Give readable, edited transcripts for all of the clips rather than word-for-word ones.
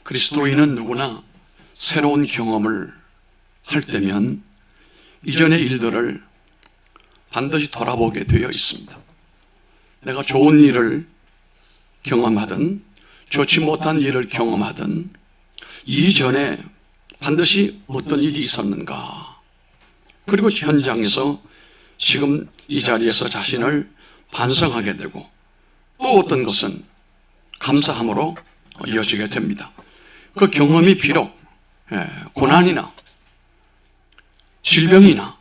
그리스도인은 누구나 새로운 경험을 할 때면 이전의 일들을 반드시 돌아보게 되어 있습니다. 내가 좋은 일을 경험하든 좋지 못한 일을 경험하든 이전에 반드시 어떤 일이 있었는가, 그리고 현장에서 지금 이 자리에서 자신을 반성하게 되고 또 어떤 것은 감사함으로 이어지게 됩니다. 그 경험이 비록 고난이나 질병이나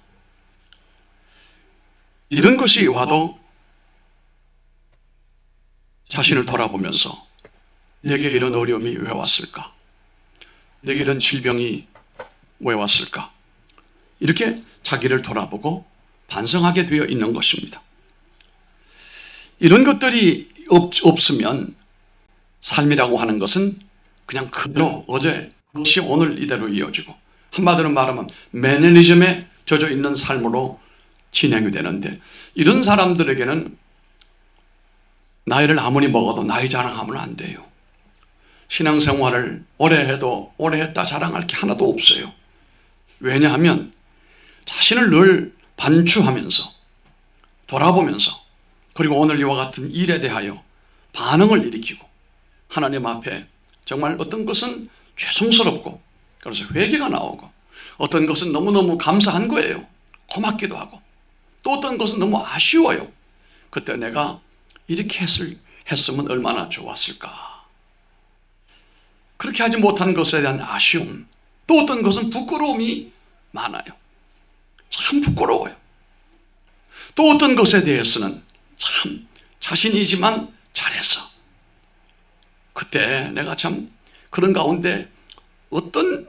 이런 것이 와도 자신을 돌아보면서 내게 이런 어려움이 왜 왔을까? 내게 이런 질병이 왜 왔을까? 이렇게 자기를 돌아보고 반성하게 되어 있는 것입니다. 이런 것들이 없으면 삶이라고 하는 것은 그냥 그대로 어제 그것이 오늘 이대로 이어지고, 한마디로 말하면 매너리즘에 젖어 있는 삶으로 진행이 되는데, 이런 사람들에게는 나이를 아무리 먹어도 나이 자랑하면 안 돼요. 신앙생활을 오래 해도 오래 했다 자랑할 게 하나도 없어요. 왜냐하면 자신을 늘 반추하면서 돌아보면서, 그리고 오늘 이와 같은 일에 대하여 반응을 일으키고 하나님 앞에 정말 어떤 것은 죄송스럽고 그래서 회개가 나오고, 어떤 것은 너무너무 감사한 거예요. 고맙기도 하고, 또 어떤 것은 너무 아쉬워요. 그때 내가 이렇게 했으면 얼마나 좋았을까. 그렇게 하지 못한 것에 대한 아쉬움, 또 어떤 것은 부끄러움이 많아요. 참 부끄러워요. 또 어떤 것에 대해서는 참 자신이지만 잘했어. 그때 내가 참 그런 가운데 어떤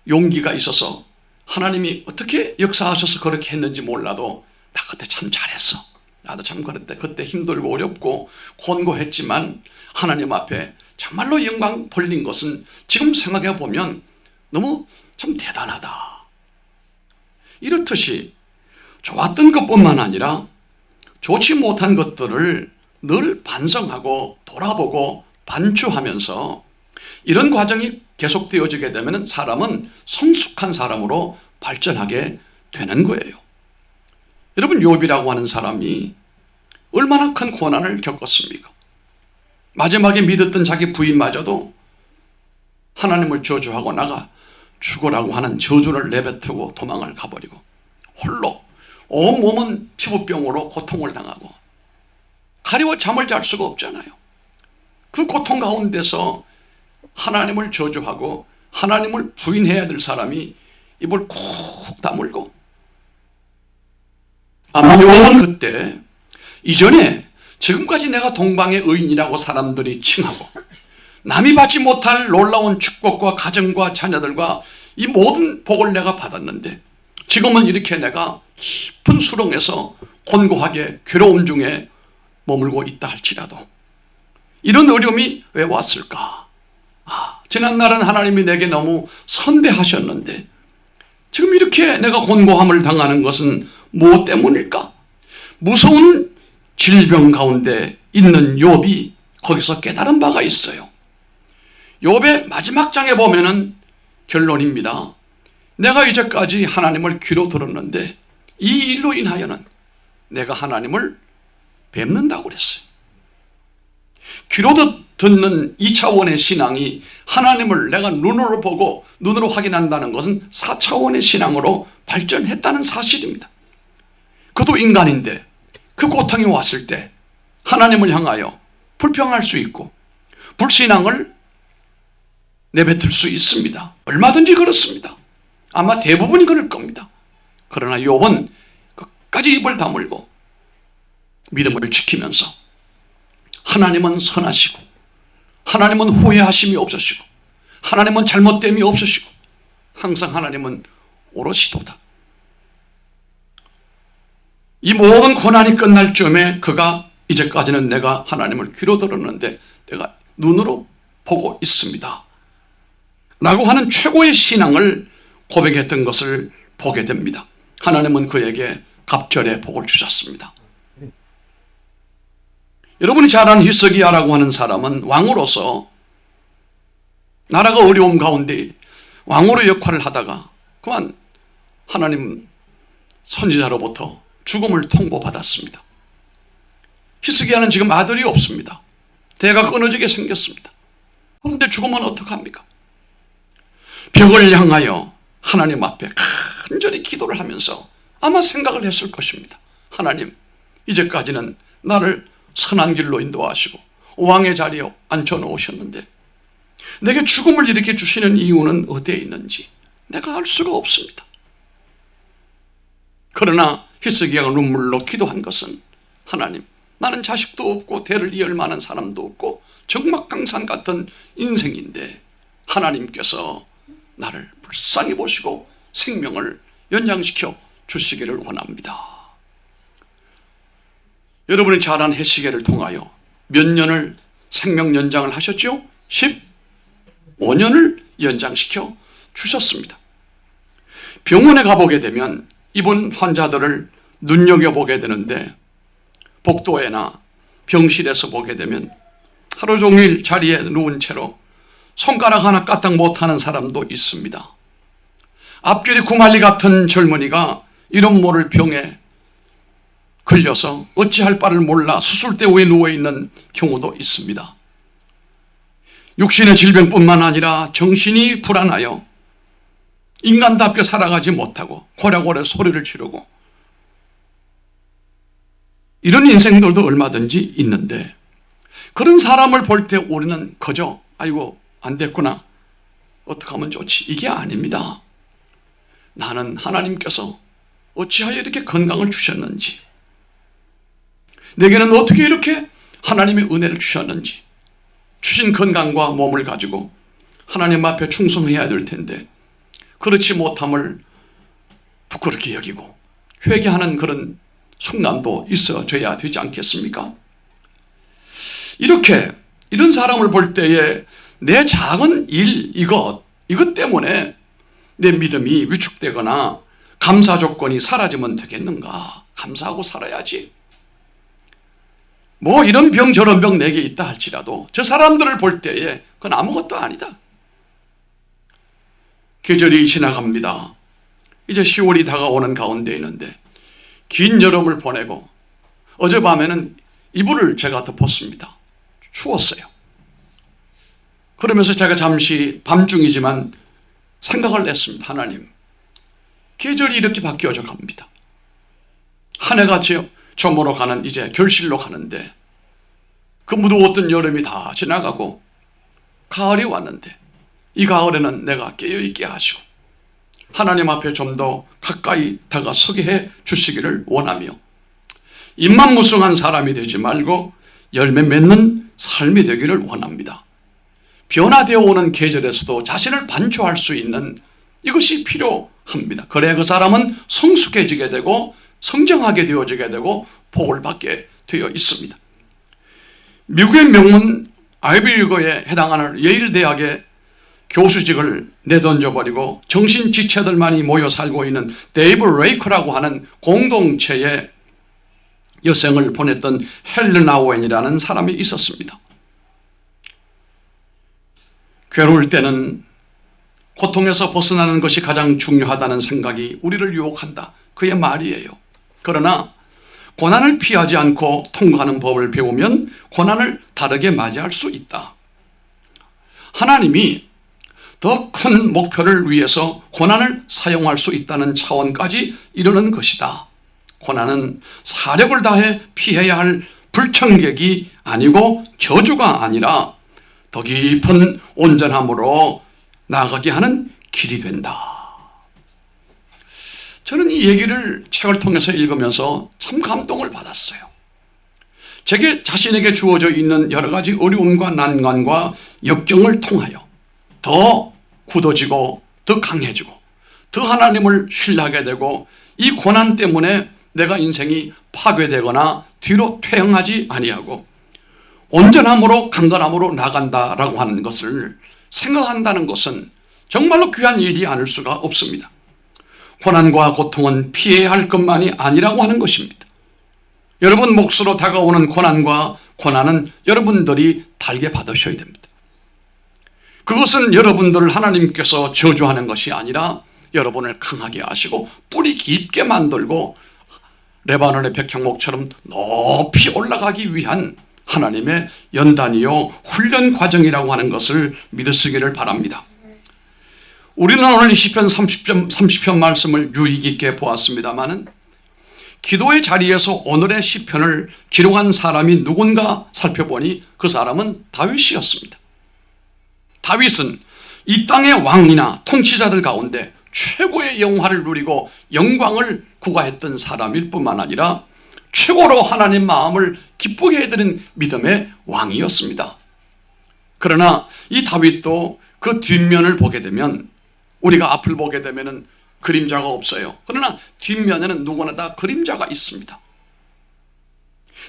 용기가 있어서 하나님이 어떻게 역사하셔서 그렇게 했는지 몰라도 나 그때 참 잘했어. 나도 참 그때 힘들고 어렵고 곤고했지만 하나님 앞에 정말로 영광 돌린 것은 지금 생각해 보면 너무 참 대단하다. 이렇듯이 좋았던 것뿐만 아니라 좋지 못한 것들을 늘 반성하고 돌아보고 반추하면서 이런 과정이 계속되어지게 되면 사람은 성숙한 사람으로 발전하게 되는 거예요. 여러분, 욥이라고 하는 사람이 얼마나 큰 고난을 겪었습니까? 마지막에 믿었던 자기 부인마저도 하나님을 저주하고 나가 죽으라고 하는 저주를 내뱉고 도망을 가버리고 홀로 온몸은 피부병으로 고통을 당하고 가려워 잠을 잘 수가 없잖아요. 그 고통 가운데서 하나님을 저주하고 하나님을 부인해야 될 사람이 입을 쿡 다물고, 아마 욥은 그때 이전에 지금까지 내가 동방의 의인이라고 사람들이 칭하고 남이 받지 못할 놀라운 축복과 가정과 자녀들과 이 모든 복을 내가 받았는데 지금은 이렇게 내가 깊은 수렁에서 곤고하게 괴로움 중에 머물고 있다 할지라도 이런 어려움이 왜 왔을까? 지난날은 하나님이 내게 너무 선대하셨는데 지금 이렇게 내가 곤고함을 당하는 것은 무엇 때문일까? 무서운 질병 가운데 있는 욥이 거기서 깨달은 바가 있어요. 욥의 마지막 장에 보면은 결론입니다. 내가 이제까지 하나님을 귀로 들었는데 이 일로 인하여는 내가 하나님을 뵙는다고 그랬어요. 귀로 듣는 2차원의 신앙이 하나님을 내가 눈으로 보고 눈으로 확인한다는 것은 4차원의 신앙으로 발전했다는 사실입니다. 그도 인간인데 그 고통이 왔을 때 하나님을 향하여 불평할 수 있고 불신앙을 내뱉을 수 있습니다. 얼마든지 그렇습니다. 아마 대부분이 그럴 겁니다. 그러나 욥은 끝까지 입을 다물고 믿음을 지키면서 하나님은 선하시고 하나님은 후회하심이 없으시고 하나님은 잘못됨이 없으시고 항상 하나님은 오롯이도다. 이 모든 고난이 끝날 쯤에 그가 이제까지는 내가 하나님을 귀로 들었는데 내가 눈으로 보고 있습니다 라고 하는 최고의 신앙을 고백했던 것을 보게 됩니다. 하나님은 그에게 갑절의 복을 주셨습니다. 여러분이 잘 아는 히스기야라고 하는 사람은 왕으로서 나라가 어려움 가운데 왕으로 역할을 하다가 그만 하나님 선지자로부터 죽음을 통보받았습니다. 히스기야는 지금 아들이 없습니다. 대가 끊어지게 생겼습니다. 그런데 죽으면 어떡합니까? 벽을 향하여 하나님 앞에 간절히 기도를 하면서 아마 생각을 했을 것입니다. 하나님, 이제까지는 나를 선한 길로 인도하시고 왕의 자리에 앉혀놓으셨는데 내게 죽음을 일으켜 주시는 이유는 어디에 있는지 내가 알 수가 없습니다. 그러나 히스기야가 눈물로 기도한 것은 하나님, 나는 자식도 없고 대를 이을 만한 사람도 없고 적막강산 같은 인생인데 하나님께서 나를 불쌍히 보시고 생명을 연장시켜 주시기를 원합니다. 여러분이 잘 아는 히스기야를 통하여 몇 년을 생명 연장을 하셨죠? 15년을 연장시켜 주셨습니다. 병원에 가보게 되면 입원 환자들을 눈여겨보게 되는데 복도에나 병실에서 보게 되면 하루 종일 자리에 누운 채로 손가락 하나 까딱 못하는 사람도 있습니다. 앞길이 구말리 같은 젊은이가 이름 모를 병에 걸려서 어찌할 바를 몰라 수술대 위에 누워있는 경우도 있습니다. 육신의 질병뿐만 아니라 정신이 불안하여 인간답게 살아가지 못하고 고래고래 소리를 지르고 이런 인생들도 얼마든지 있는데 그런 사람을 볼 때 우리는 그저 아이고 안 됐구나 어떻게 하면 좋지 이게 아닙니다. 나는 하나님께서 어찌하여 이렇게 건강을 주셨는지 내게는 어떻게 이렇게 하나님의 은혜를 주셨는지 주신 건강과 몸을 가지고 하나님 앞에 충성해야 될 텐데 그렇지 못함을 부끄럽게 여기고 회개하는 그런 순간도 있어줘야 되지 않겠습니까? 이런 사람을 볼 때에 내 작은 일 이것 때문에 내 믿음이 위축되거나 감사 조건이 사라지면 되겠는가? 감사하고 살아야지. 뭐 이런 병 저런 병 내게 있다 할지라도 저 사람들을 볼 때에 그건 아무것도 아니다. 계절이 지나갑니다. 이제 10월이 다가오는 가운데 있는데 긴 여름을 보내고 어젯밤에는 이불을 제가 덮었습니다. 추웠어요. 그러면서 제가 잠시 밤중이지만 생각을 했습니다. 하나님, 계절이 이렇게 바뀌어져 갑니다. 한 해가 저물어 가는 이제 결실로 가는데 그 무더웠던 여름이 다 지나가고 가을이 왔는데 이 가을에는 내가 깨어있게 하시고 하나님 앞에 좀 더 가까이 다가서게 해 주시기를 원하며 입만 무성한 사람이 되지 말고 열매 맺는 삶이 되기를 원합니다. 변화되어 오는 계절에서도 자신을 반추할 수 있는 이것이 필요합니다. 그래야 그 사람은 성숙해지게 되고 성장하게 되어지게 되고 복을 받게 되어 있습니다. 미국의 명문 아이비리그에 해당하는 예일 대학의 교수직을 내던져버리고 정신지체들만이 모여 살고 있는 데이브 레이커라고 하는 공동체에 여생을 보냈던 헬른 아우엔이라는 사람이 있었습니다. 괴로울 때는 고통에서 벗어나는 것이 가장 중요하다는 생각이 우리를 유혹한다. 그의 말이에요. 그러나 고난을 피하지 않고 통과하는 법을 배우면 고난을 다르게 맞이할 수 있다. 하나님이 더 큰 목표를 위해서 고난을 사용할 수 있다는 차원까지 이르는 것이다. 고난은 사력을 다해 피해야 할 불청객이 아니고 저주가 아니라 더 깊은 온전함으로 나아가게 하는 길이 된다. 저는 이 얘기를 책을 통해서 읽으면서 참 감동을 받았어요. 제게 자신에게 주어져 있는 여러 가지 어려움과 난관과 역경을 통하여 더 굳어지고 더 강해지고 더 하나님을 신뢰하게 되고 이 고난 때문에 내가 인생이 파괴되거나 뒤로 퇴행하지 아니하고 온전함으로 강건함으로 나간다라고 하는 것을 생각한다는 것은 정말로 귀한 일이 아닐 수가 없습니다. 고난과 고통은 피해야 할 것만이 아니라고 하는 것입니다. 여러분 몫으로 다가오는 고난과 고난은 여러분들이 달게 받으셔야 됩니다. 그것은 여러분들을 하나님께서 저주하는 것이 아니라 여러분을 강하게 하시고 뿌리 깊게 만들고 레바논의 백향목처럼 높이 올라가기 위한 하나님의 연단이요 훈련 과정이라고 하는 것을 믿으시기를 바랍니다. 우리는 오늘 시편 30편 말씀을 유의 깊게 보았습니다마는 기도의 자리에서 오늘의 시편을 기록한 사람이 누군가 살펴보니 그 사람은 다윗이었습니다. 다윗은 이 땅의 왕이나 통치자들 가운데 최고의 영화를 누리고 영광을 구가했던 사람일 뿐만 아니라 최고로 하나님 마음을 기쁘게 해드린 믿음의 왕이었습니다. 그러나 이 다윗도 그 뒷면을 보게 되면 우리가 앞을 보게 되면 그림자가 없어요. 그러나 뒷면에는 누구나 다 그림자가 있습니다.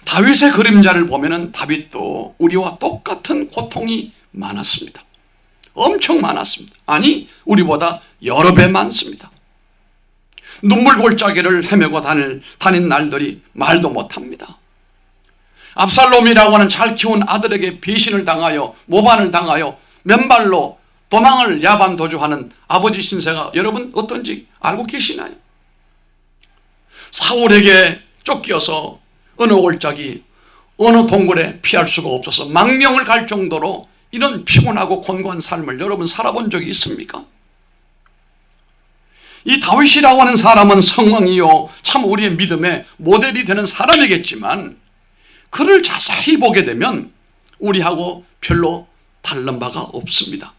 다윗의 그림자를 보면 다윗도 우리와 똑같은 고통이 많았습니다. 엄청 많았습니다. 아니 우리보다 여러 배 많습니다. 눈물 골짜기를 헤매고 다닌 날들이 말도 못합니다. 압살롬이라고 하는 잘 키운 아들에게 배신을 당하여 모반을 당하여 맨발로 도망을 야반도주하는 아버지 신세가 여러분 어떤지 알고 계시나요? 사울에게 쫓겨서 어느 골짜기 어느 동굴에 피할 수가 없어서 망명을 갈 정도로 이런 피곤하고 곤고한 삶을 여러분 살아본 적이 있습니까? 이 다윗이라고 하는 사람은 성왕이요 참 우리의 믿음의 모델이 되는 사람이겠지만 그를 자세히 보게 되면 우리하고 별로 다른 바가 없습니다.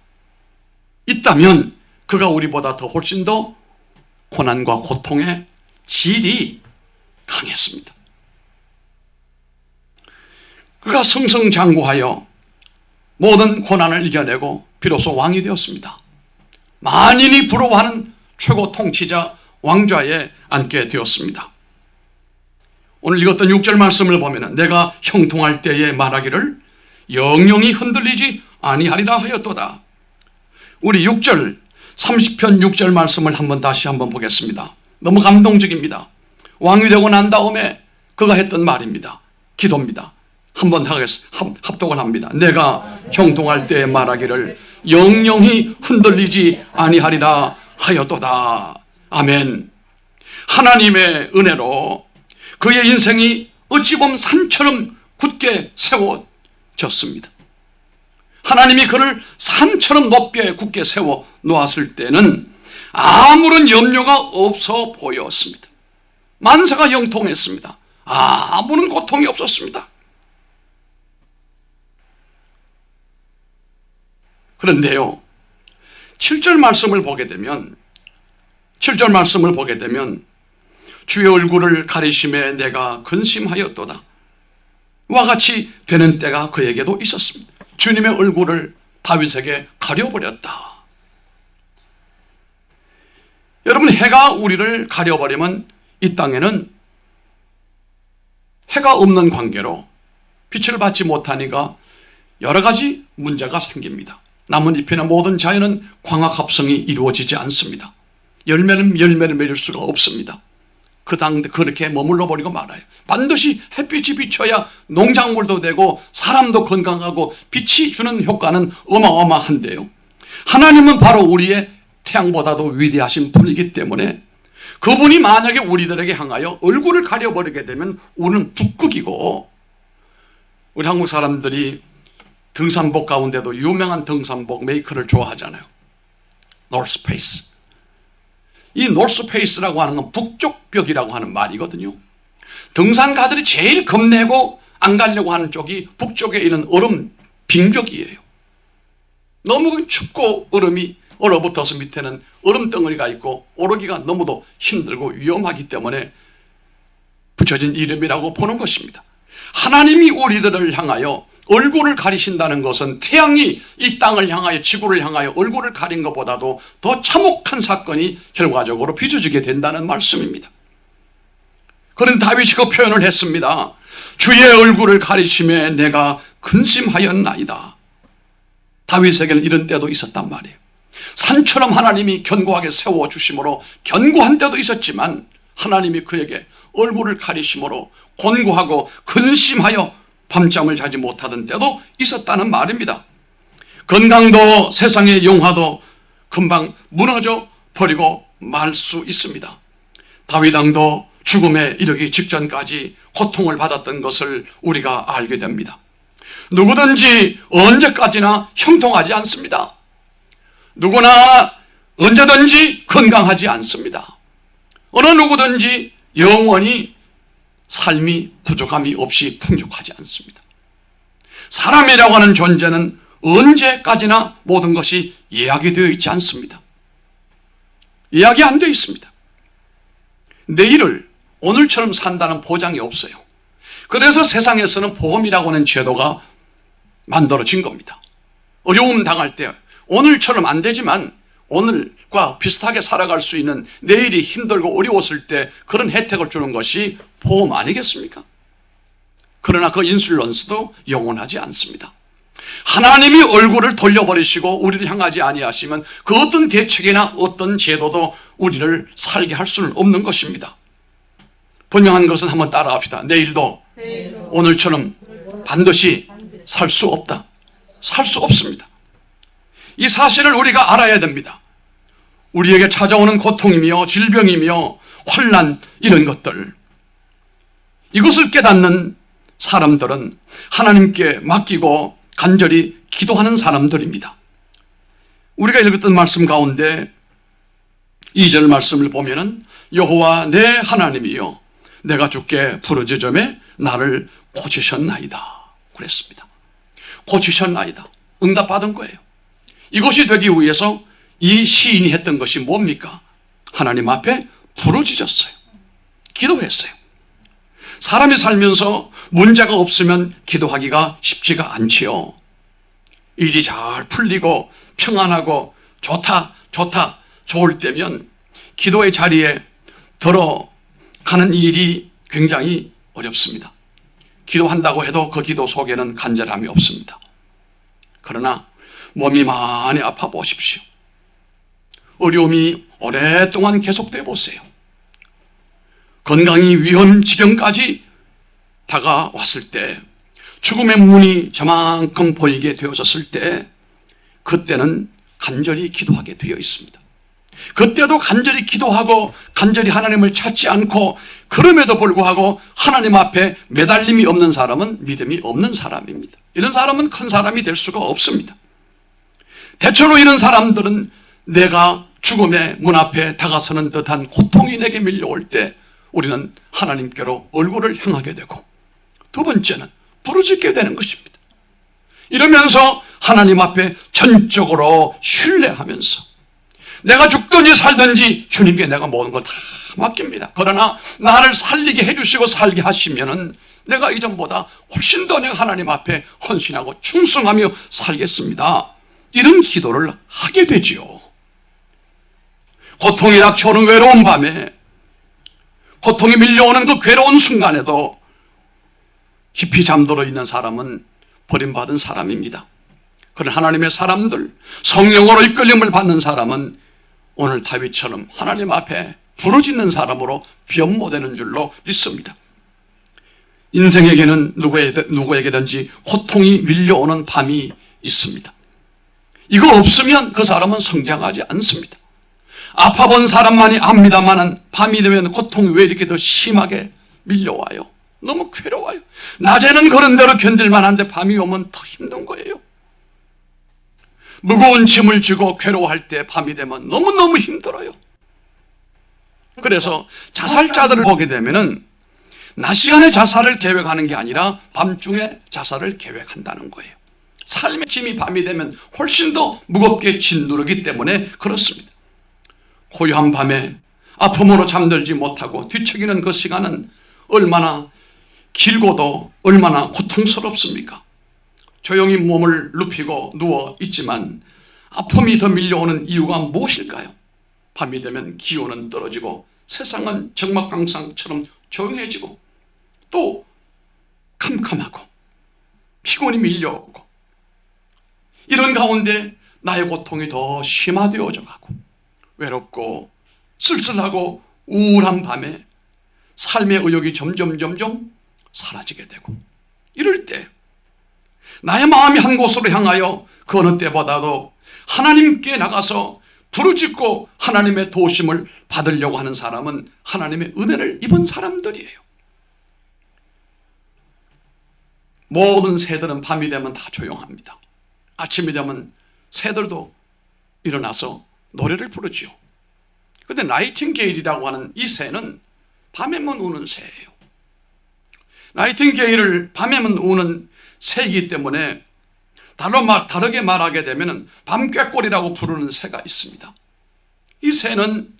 있다면 그가 우리보다 더 훨씬 더 고난과 고통의 질이 강했습니다. 그가 승승장구하여 모든 고난을 이겨내고 비로소 왕이 되었습니다. 만인이 부러워하는 최고 통치자 왕좌에 앉게 되었습니다. 오늘 읽었던 6절 말씀을 보면 내가 형통할 때에 말하기를 영영이 흔들리지 아니하리라 하였도다. 우리 6절 30편 6절 말씀을 다시 한번 보겠습니다. 너무 감동적입니다. 왕이 되고 난 다음에 그가 했던 말입니다. 기도입니다. 한번 합독을 합니다. 내가 형통할 때에 말하기를 영영이 흔들리지 아니하리라 하였도다. 아멘. 하나님의 은혜로 그의 인생이 어찌 보면 산처럼 굳게 세워졌습니다. 하나님이 그를 산처럼 높게 굳게 세워 놓았을 때는 아무런 염려가 없어 보였습니다. 만사가 형통했습니다. 아무런 고통이 없었습니다. 그런데요 7절 말씀을 보게 되면 주의 얼굴을 가리심에 내가 근심하였도다 와 같이 되는 때가 그에게도 있었습니다. 주님의 얼굴을 다윗에게 가려버렸다. 여러분 해가 우리를 가려버리면 이 땅에는 해가 없는 관계로 빛을 받지 못하니까 여러 가지 문제가 생깁니다. 나뭇잎이나 모든 자연은 광합합성이 이루어지지 않습니다. 열매를 맺을 수가 없습니다. 그렇게 머물러 버리고 말아요. 반드시 햇빛이 비쳐야 농작물도 되고 사람도 건강하고 빛이 주는 효과는 어마어마한데요. 하나님은 바로 우리의 태양보다도 위대하신 분이기 때문에 그분이 만약에 우리들에게 향하여 얼굴을 가려버리게 되면 우리는 북극이고, 우리 한국 사람들이 등산복 가운데도 유명한 등산복 메이커를 좋아하잖아요. 노스페이스. 이 노스페이스라고 하는 건 북쪽 벽이라고 하는 말이거든요. 등산가들이 제일 겁내고 안 가려고 하는 쪽이 북쪽에 있는 얼음 빙벽이에요. 너무 춥고 얼음이 얼어붙어서 밑에는 얼음 덩어리가 있고 오르기가 너무도 힘들고 위험하기 때문에 붙여진 이름이라고 보는 것입니다. 하나님이 우리들을 향하여 얼굴을 가리신다는 것은 태양이 이 땅을 향하여 지구를 향하여 얼굴을 가린 것보다도 더 참혹한 사건이 결과적으로 빚어지게 된다는 말씀입니다. 그런데 다윗이 그 표현을 했습니다. 주의 얼굴을 가리심에 내가 근심하였나이다. 다윗에게는 이런 때도 있었단 말이에요. 산처럼 하나님이 견고하게 세워주심으로 견고한 때도 있었지만 하나님이 그에게 얼굴을 가리심으로 곤고하고 근심하여 밤잠을 자지 못하던 때도 있었다는 말입니다. 건강도 세상의 영화도 금방 무너져 버리고 말 수 있습니다. 다윗 왕도 죽음에 이르기 직전까지 고통을 받았던 것을 우리가 알게 됩니다. 누구든지 언제까지나 형통하지 않습니다. 누구나 언제든지 건강하지 않습니다. 어느 누구든지 영원히 삶이 부족함이 없이 풍족하지 않습니다. 사람이라고 하는 존재는 언제까지나 모든 것이 예약이 되어 있지 않습니다. 예약이 안 되어 있습니다. 내일을 오늘처럼 산다는 보장이 없어요. 그래서 세상에서는 보험이라고 하는 제도가 만들어진 겁니다. 어려움 당할 때 오늘처럼 안 되지만 오늘과 비슷하게 살아갈 수 있는, 내일이 힘들고 어려웠을 때 그런 혜택을 주는 것이 보험 아니겠습니까? 그러나 그 인슐런스도 영원하지 않습니다. 하나님이 얼굴을 돌려버리시고 우리를 향하지 아니하시면 그 어떤 대책이나 어떤 제도도 우리를 살게 할 수는 없는 것입니다. 분명한 것은 한번 따라합시다. 내일도 오늘처럼 반드시 살 수 없다. 살 수 없습니다. 이 사실을 우리가 알아야 됩니다. 우리에게 찾아오는 고통이며 질병이며 환난, 이런 것들, 이것을 깨닫는 사람들은 하나님께 맡기고 간절히 기도하는 사람들입니다. 우리가 읽었던 말씀 가운데 2절 말씀을 보면은 여호와 내 하나님이여 내가 주께 부르짖음에 나를 고치셨나이다 그랬습니다. 고치셨나이다. 응답받은 거예요. 이것이 되기 위해서 이 시인이 했던 것이 뭡니까? 하나님 앞에 부르짖었어요. 기도했어요. 사람이 살면서 문제가 없으면 기도하기가 쉽지가 않지요. 일이 잘 풀리고 평안하고 좋다 좋을 때면 기도의 자리에 들어가는 일이 굉장히 어렵습니다. 기도한다고 해도 그 기도 속에는 간절함이 없습니다. 그러나 몸이 많이 아파 보십시오. 어려움이 오랫동안 계속돼 보세요. 건강이 위험 지경까지 다가왔을 때, 죽음의 문이 저만큼 보이게 되어졌을 때, 그때는 간절히 기도하게 되어 있습니다. 그때도 간절히 기도하고 간절히 하나님을 찾지 않고, 그럼에도 불구하고 하나님 앞에 매달림이 없는 사람은 믿음이 없는 사람입니다. 이런 사람은 큰 사람이 될 수가 없습니다. 대체로 이런 사람들은 내가 죽음의 문 앞에 다가서는 듯한 고통이 내게 밀려올 때 우리는 하나님께로 얼굴을 향하게 되고, 두 번째는 부르짖게 되는 것입니다. 이러면서 하나님 앞에 전적으로 신뢰하면서 내가 죽든지 살든지 주님께 내가 모든 걸 다 맡깁니다. 그러나 나를 살리게 해주시고 살게 하시면은 내가 이전보다 훨씬 더 내가 하나님 앞에 헌신하고 충성하며 살겠습니다. 이런 기도를 하게 되지요. 고통이 닥쳐오는 외로운 밤에, 고통이 밀려오는 그 괴로운 순간에도 깊이 잠들어 있는 사람은 버림받은 사람입니다. 그런 하나님의 사람들, 성령으로 이끌림을 받는 사람은 오늘 다윗처럼 하나님 앞에 부르짖는 사람으로 변모되는 줄로 믿습니다. 인생에게는 누구에게든지 고통이 밀려오는 밤이 있습니다. 이거 없으면 그 사람은 성장하지 않습니다. 아파본 사람만이 압니다만은 밤이 되면 고통이 왜 이렇게 더 심하게 밀려와요? 너무 괴로워요. 낮에는 그런 대로 견딜만 한데 밤이 오면 더 힘든 거예요. 무거운 짐을 지고 괴로워할 때 밤이 되면 너무너무 힘들어요. 그래서 자살자들을 보게 되면은 낮 시간에 자살을 계획하는 게 아니라 밤중에 자살을 계획한다는 거예요. 삶의 짐이 밤이 되면 훨씬 더 무겁게 짓누르기 때문에 그렇습니다. 고요한 밤에 아픔으로 잠들지 못하고 뒤척이는 그 시간은 얼마나 길고도 얼마나 고통스럽습니까? 조용히 몸을 눕히고 누워 있지만 아픔이 더 밀려오는 이유가 무엇일까요? 밤이 되면 기온은 떨어지고 세상은 적막강상처럼 조용해지고 또 캄캄하고 피곤이 밀려오고, 이런 가운데 나의 고통이 더 심화되어져 가고 외롭고 쓸쓸하고 우울한 밤에 삶의 의욕이 점점 사라지게 되고, 이럴 때 나의 마음이 한 곳으로 향하여 그 어느 때보다도 하나님께 나가서 부르짖고 하나님의 도우심을 받으려고 하는 사람은 하나님의 은혜를 입은 사람들이에요. 모든 새들은 밤이 되면 다 조용합니다. 아침이 되면 새들도 일어나서 노래를 부르지요. 그런데 나이팅게일이라고 하는 이 새는 밤에만 우는 새예요. 나이팅게일을 밤에만 우는 새이기 때문에 다르게 말하게 되면 밤꾀꼬리라고 부르는 새가 있습니다. 이 새는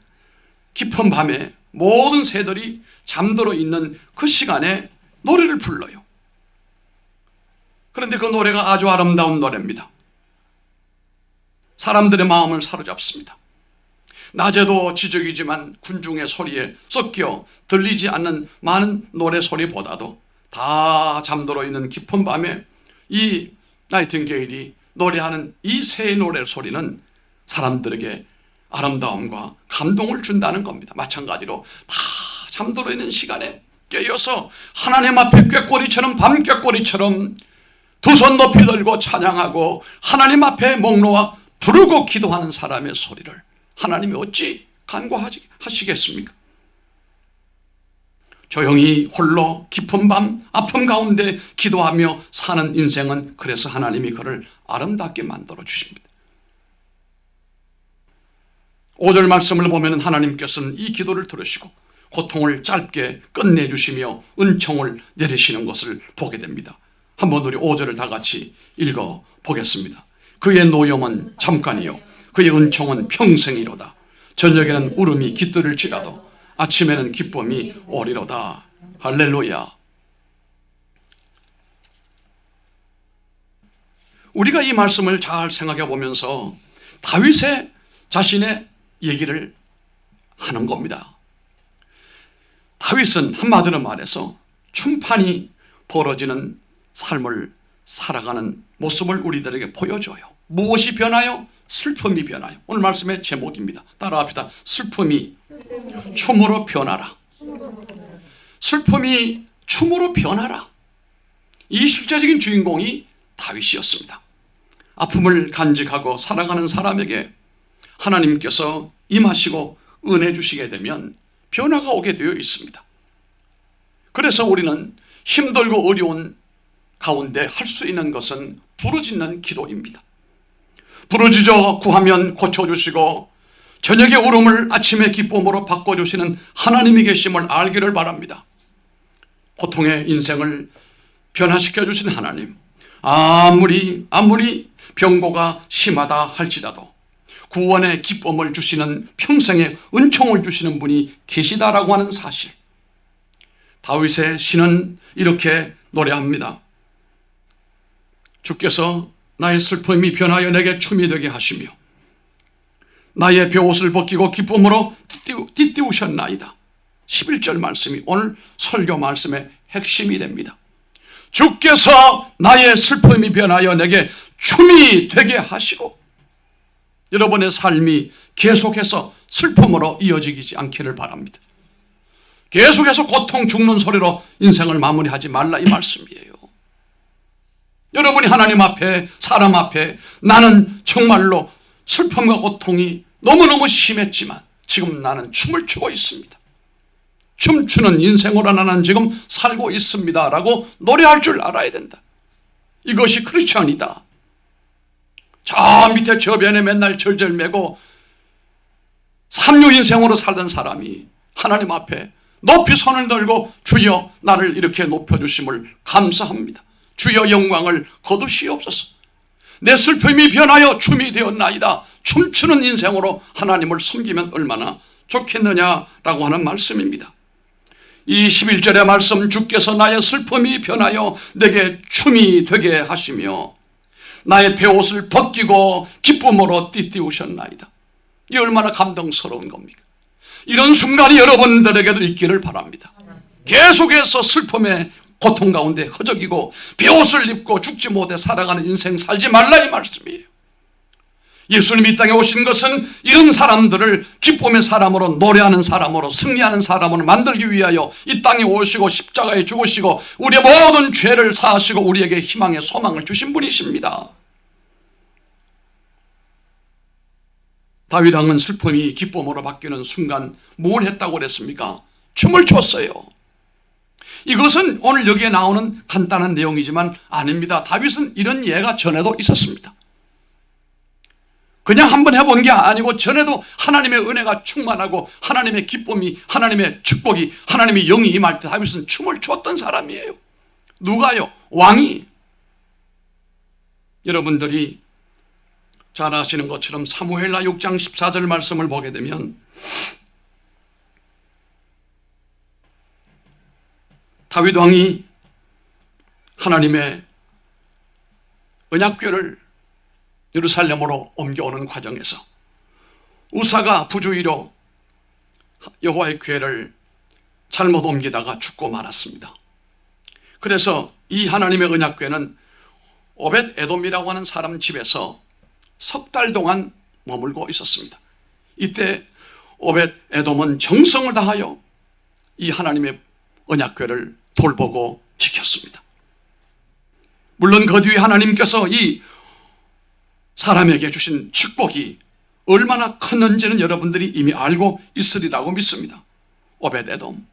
깊은 밤에 모든 새들이 잠들어 있는 그 시간에 노래를 불러요. 그런데 그 노래가 아주 아름다운 노래입니다. 사람들의 마음을 사로잡습니다. 낮에도 지적이지만 군중의 소리에 섞여 들리지 않는 많은 노래 소리보다도 다 잠들어 있는 깊은 밤에 이 나이팅게일이 노래하는 이 새의 노래 소리는 사람들에게 아름다움과 감동을 준다는 겁니다. 마찬가지로 다 잠들어 있는 시간에 깨어서 하나님 앞에 꾀꼬리처럼 밤꾀꼬리처럼 두 손 높이 들고 찬양하고 하나님 앞에 목 놓아 부르고 기도하는 사람의 소리를 하나님이 어찌 간과하시겠습니까? 조용히 홀로 깊은 밤 아픔 가운데 기도하며 사는 인생은 그래서 하나님이 그를 아름답게 만들어 주십니다. 5절 말씀을 보면 하나님께서는 이 기도를 들으시고 고통을 짧게 끝내주시며 은총을 내리시는 것을 보게 됩니다. 한번 우리 5절을 다 같이 읽어보겠습니다. 그의 노염은 잠깐이요 그의 은총은 평생이로다. 저녁에는 울음이 깃들을지라도 아침에는 기쁨이 오리로다. 할렐루야. 우리가 이 말씀을 잘 생각해 보면서 다윗의 자신의 얘기를 하는 겁니다. 다윗은 한마디로 말해서 충판이 벌어지는 삶을 살아가는 모습을 우리들에게 보여줘요. 무엇이 변하여? 슬픔이 변하여. 오늘 말씀의 제목입니다. 따라합시다. 슬픔이 춤으로 변하라. 슬픔이 춤으로 변하라. 이 실제적인 주인공이 다윗이었습니다. 아픔을 간직하고 살아가는 사람에게 하나님께서 임하시고 은혜 주시게 되면 변화가 오게 되어 있습니다. 그래서 우리는 힘들고 어려운 가운데 할 수 있는 것은 부르짖는 기도입니다. 부르짖어 구하면 고쳐주시고 저녁의 울음을 아침의 기쁨으로 바꿔주시는 하나님이 계심을 알기를 바랍니다. 고통의 인생을 변화시켜 주신 하나님, 아무리 병고가 심하다 할지라도 구원의 기쁨을 주시는 평생의 은총을 주시는 분이 계시다라고 하는 사실. 다윗의 시는 이렇게 노래합니다. 주께서 나의 슬픔이 변하여 내게 춤이 되게 하시며 나의 벼옷을 벗기고 기쁨으로 띠띠우셨나이다. 11절 말씀이 오늘 설교 말씀의 핵심이 됩니다. 주께서 나의 슬픔이 변하여 내게 춤이 되게 하시고 여러분의 삶이 계속해서 슬픔으로 이어지지 않기를 바랍니다. 계속해서 고통 죽는 소리로 인생을 마무리하지 말라 이 말씀이에요. 여러분이 하나님 앞에 사람 앞에 나는 정말로 슬픔과 고통이 너무너무 심했지만 지금 나는 춤을 추고 있습니다. 춤추는 인생으로 나는 지금 살고 있습니다 라고 노래할 줄 알아야 된다. 이것이 크리스천이다. 저 밑에 저변에 맨날 절절매고 삼류 인생으로 살던 사람이 하나님 앞에 높이 손을 들고 주여 나를 이렇게 높여주심을 감사합니다. 주여 영광을 거두시옵소서. 내 슬픔이 변하여 춤이 되었나이다. 춤추는 인생으로 하나님을 섬기면 얼마나 좋겠느냐라고 하는 말씀입니다. 이 11절의 말씀, 주께서 나의 슬픔이 변하여 내게 춤이 되게 하시며 나의 벼옷을 벗기고 기쁨으로 띠띠우셨나이다. 이 얼마나 감동스러운 겁니까? 이런 순간이 여러분들에게도 있기를 바랍니다. 계속해서 슬픔의 고통 가운데 허덕이고 벼옷을 입고 죽지 못해 살아가는 인생 살지 말라 이 말씀이에요. 예수님이 이 땅에 오신 것은 이런 사람들을 기쁨의 사람으로, 노래하는 사람으로, 승리하는 사람으로 만들기 위하여 이 땅에 오시고 십자가에 죽으시고 우리의 모든 죄를 사하시고 우리에게 희망의 소망을 주신 분이십니다. 다윗 왕은 슬픔이 기쁨으로 바뀌는 순간 뭘 했다고 그랬습니까? 춤을 췄어요. 이것은 오늘 여기에 나오는 간단한 내용이지만 아닙니다. 다윗은 이런 예가 전에도 있었습니다. 그냥 한번 해본 게 아니고 전에도 하나님의 은혜가 충만하고 하나님의 기쁨이, 하나님의 축복이, 하나님의 영이 임할 때 다윗은 춤을 췄던 사람이에요. 누가요? 왕이. 여러분들이 잘 아시는 것처럼 사무엘하 6장 14절 말씀을 보게 되면 다윗 왕이 하나님의 언약궤를 예루살렘으로 옮겨오는 과정에서 우사가 부주의로 여호와의 궤를 잘못 옮기다가 죽고 말았습니다. 그래서 이 하나님의 언약궤는 오벳 에돔이라고 하는 사람 집에서 석 달 동안 머물고 있었습니다. 이때 오벳 에돔은 정성을 다하여 이 하나님의 언약궤를 돌보고 지켰습니다. 물론 그 뒤에 하나님께서 이 사람에게 주신 축복이 얼마나 컸는지는 여러분들이 이미 알고 있으리라고 믿습니다. 오벳 에돔,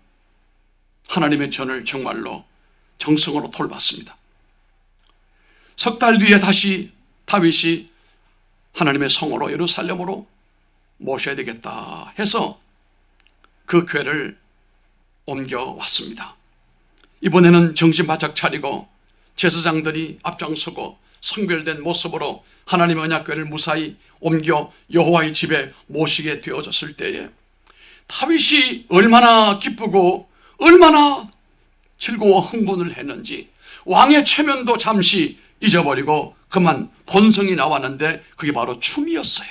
하나님의 전을 정말로 정성으로 돌봤습니다. 석 달 뒤에 다시 다윗이 하나님의 성으로 예루살렘으로 모셔야 되겠다 해서 그 궤를 옮겨왔습니다. 이번에는 정신 바짝 차리고 제사장들이 앞장서고 성별된 모습으로 하나님의 언약궤를 무사히 옮겨 여호와의 집에 모시게 되어졌을 때에 다윗이 얼마나 기쁘고 얼마나 즐거워 흥분을 했는지 왕의 체면도 잠시 잊어버리고 그만 본성이 나왔는데 그게 바로 춤이었어요.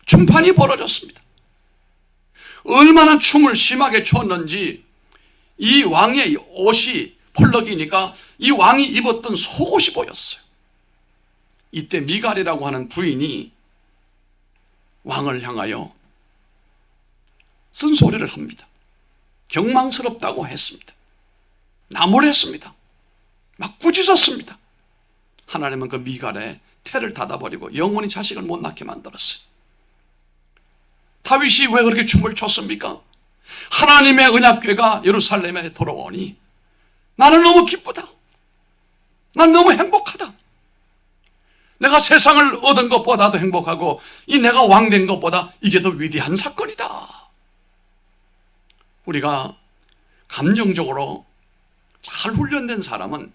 춤판이 벌어졌습니다. 얼마나 춤을 심하게 췄는지 이 왕의 옷이 펄럭이니까 이 왕이 입었던 속옷이 보였어요. 이때 미갈이라고 하는 부인이 왕을 향하여 쓴소리를 합니다. 경망스럽다고 했습니다. 나무랬습니다. 막 꾸짖었습니다. 하나님은 그 미갈에 태를 닫아버리고 영원히 자식을 못 낳게 만들었어요. 다윗이 왜 그렇게 춤을 췄습니까? 하나님의 언약궤가 예루살렘에 돌아오니 나는 너무 기쁘다. 난 너무 행복하다. 내가 세상을 얻은 것보다도 행복하고 이 내가 왕 된 것보다 이게 더 위대한 사건이다. 우리가 감정적으로 잘 훈련된 사람은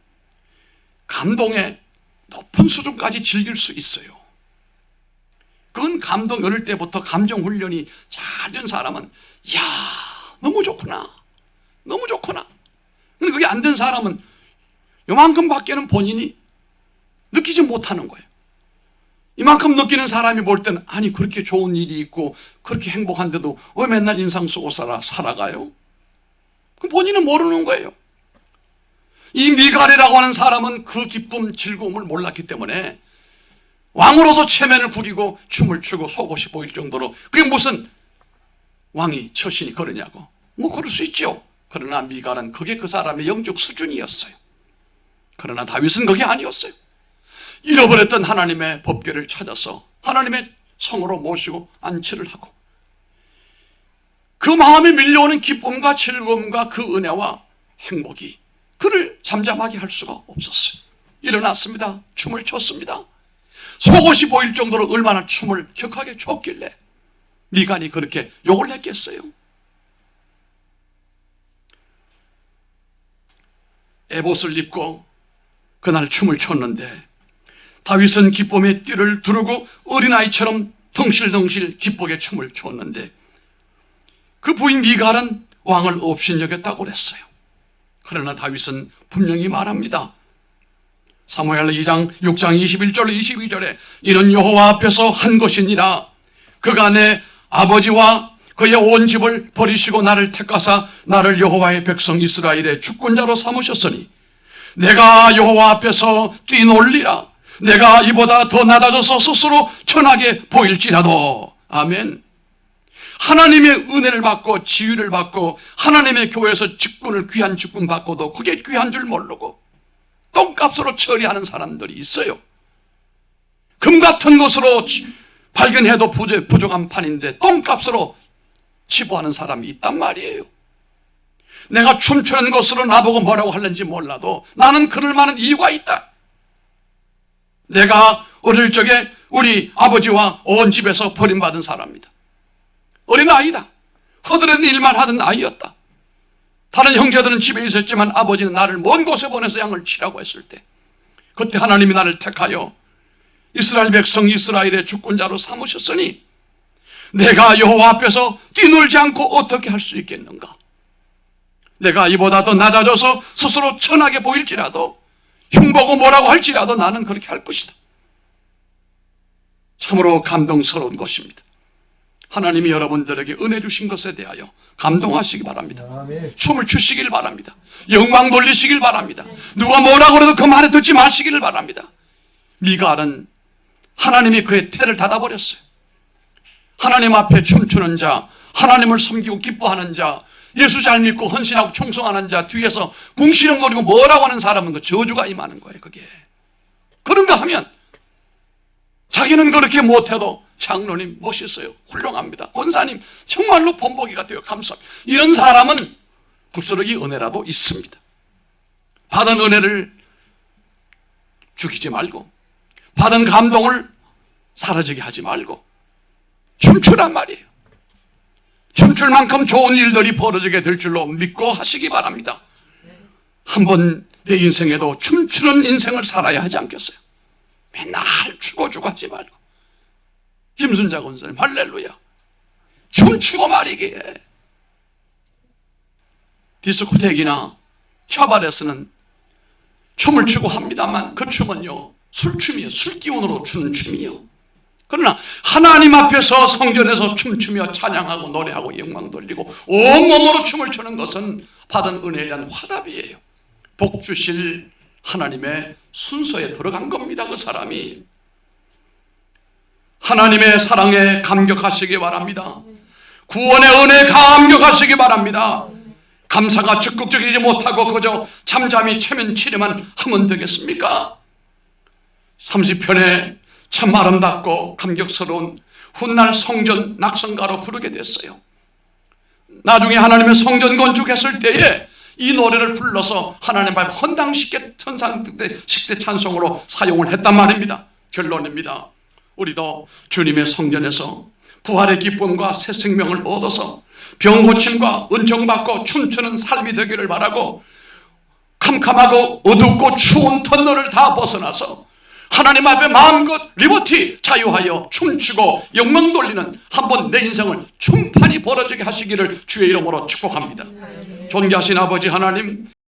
감동의 높은 수준까지 즐길 수 있어요. 그건 감동 어릴 때부터 감정 훈련이 잘 된 사람은 이야 너무 좋구나. 너무 좋구나. 근데 그게 안 된 사람은 요만큼 밖에는 본인이 느끼지 못하는 거예요. 이만큼 느끼는 사람이 볼 때는 아니 그렇게 좋은 일이 있고 그렇게 행복한데도 왜 맨날 인상 쓰고 살아가요? 그럼 본인은 모르는 거예요. 이 미갈이라고 하는 사람은 그 기쁨, 즐거움을 몰랐기 때문에 왕으로서 체면을 부리고 춤을 추고 속옷이 보일 정도로 그게 무슨 왕이 처신이 그러냐고. 뭐 그럴 수 있죠. 그러나 미갈은 그게 그 사람의 영적 수준이었어요. 그러나 다윗은 그게 아니었어요. 잃어버렸던 하나님의 법궤를 찾아서 하나님의 성으로 모시고 안치를 하고 그 마음에 밀려오는 기쁨과 즐거움과 그 은혜와 행복이 그를 잠잠하게 할 수가 없었어요. 일어났습니다. 춤을 췄습니다. 속옷이 보일 정도로 얼마나 춤을 격하게 췄길래 미갈이 그렇게 욕을 했겠어요. 에봇을 입고 그날 춤을 췄는데 다윗은 기쁨의 띠를 두르고 어린아이처럼 덩실덩실 기쁘게 춤을 췄는데 그 부인 미갈은 왕을 업신여겼다고 그랬어요. 그러나 다윗은 분명히 말합니다. 사무엘 2장 6장 21절 22절에 이는 여호와 앞에서 한 것이니라. 그가 내 아버지와 그의 온 집을 버리시고 나를 택하사 나를 여호와의 백성 이스라엘의 주권자로 삼으셨으니 내가 여호와 앞에서 뛰놀리라. 내가 이보다 더 낮아져서 스스로 천하게 보일지라도. 아멘. 하나님의 은혜를 받고 지위를 받고 하나님의 교회에서 직분을 귀한 직분 받고도 그게 귀한 줄 모르고 똥값으로 처리하는 사람들이 있어요. 금 같은 것으로 발견해도 부족한 판인데 똥값으로 치부하는 사람이 있단 말이에요. 내가 춤추는 것으로 나보고 뭐라고 하는지 몰라도 나는 그럴 만한 이유가 있다. 내가 어릴 적에 우리 아버지와 온 집에서 버림받은 사람이다. 어린아이다. 허드렛 일만 하던 아이였다. 다른 형제들은 집에 있었지만 아버지는 나를 먼 곳에 보내서 양을 치라고 했을 때 그때 하나님이 나를 택하여 이스라엘 백성 이스라엘의 주권자로 삼으셨으니 내가 여호와 앞에서 뛰놀지 않고 어떻게 할 수 있겠는가? 내가 이보다 더 낮아져서 스스로 천하게 보일지라도 흉보고 뭐라고 할지라도 나는 그렇게 할 것이다. 참으로 감동스러운 것입니다. 하나님이 여러분들에게 은혜 주신 것에 대하여 감동하시기 바랍니다. 춤을 추시길 바랍니다. 영광 돌리시길 바랍니다. 누가 뭐라고 해도 그 말에 듣지 마시기를 바랍니다. 미갈은 하나님이 그의 태를 닫아버렸어요. 하나님 앞에 춤추는 자, 하나님을 섬기고 기뻐하는 자, 예수 잘 믿고 헌신하고 충성하는 자 뒤에서 궁시렁거리고 뭐라고 하는 사람은 그 저주가 임하는 거예요. 그게 그런가 하면 자기는 그렇게 못해도 장로님 멋있어요. 훌륭합니다. 권사님 정말로 본보기 같아요. 감사합니다. 이런 사람은 부스러기 은혜라도 있습니다. 받은 은혜를 죽이지 말고 받은 감동을 사라지게 하지 말고 춤추란 말이에요. 춤출 만큼 좋은 일들이 벌어지게 될 줄로 믿고 하시기 바랍니다. 한번 내 인생에도 춤추는 인생을 살아야 하지 않겠어요? 맨날 추고 하지 말고. 김순자 권사님 할렐루야. 춤추고 말이기에. 디스코텍이나 캬바레스는 춤을 추고 합니다만 그 춤은요 술춤이에요. 술기운으로 추는 춤이요. 그러나 하나님 앞에서 성전에서 춤추며 찬양하고 노래하고 영광 돌리고 온몸으로 춤을 추는 것은 받은 은혜에 대한 화답이에요. 복 주실 하나님의 순서에 들어간 겁니다. 그 사람이. 하나님의 사랑에 감격하시기 바랍니다. 구원의 은혜에 감격하시기 바랍니다. 감사가 적극적이지 못하고 그저 잠잠히 체면치레만 하면 되겠습니까? 30편에 참 아름답고 감격스러운 훗날 성전 낙성가로 부르게 됐어요. 나중에 하나님의 성전 건축했을 때에 이 노래를 불러서 하나님 앞에 헌당식대 천상식대 찬송으로 사용을 했단 말입니다. 결론입니다. 우리도 주님의 성전에서 부활의 기쁨과 새 생명을 얻어서 병 고침과 은총 받고 춤추는 삶이 되기를 바라고 캄캄하고 어둡고 추운 터널을 다 벗어나서 하나님 앞에 마음껏 리버티 자유하여 춤추고 영광 돌리는 한번 내 인생을 춤판이 벌어지게 하시기를 주의 이름으로 축복합니다. 존귀하신 아버지 하나님,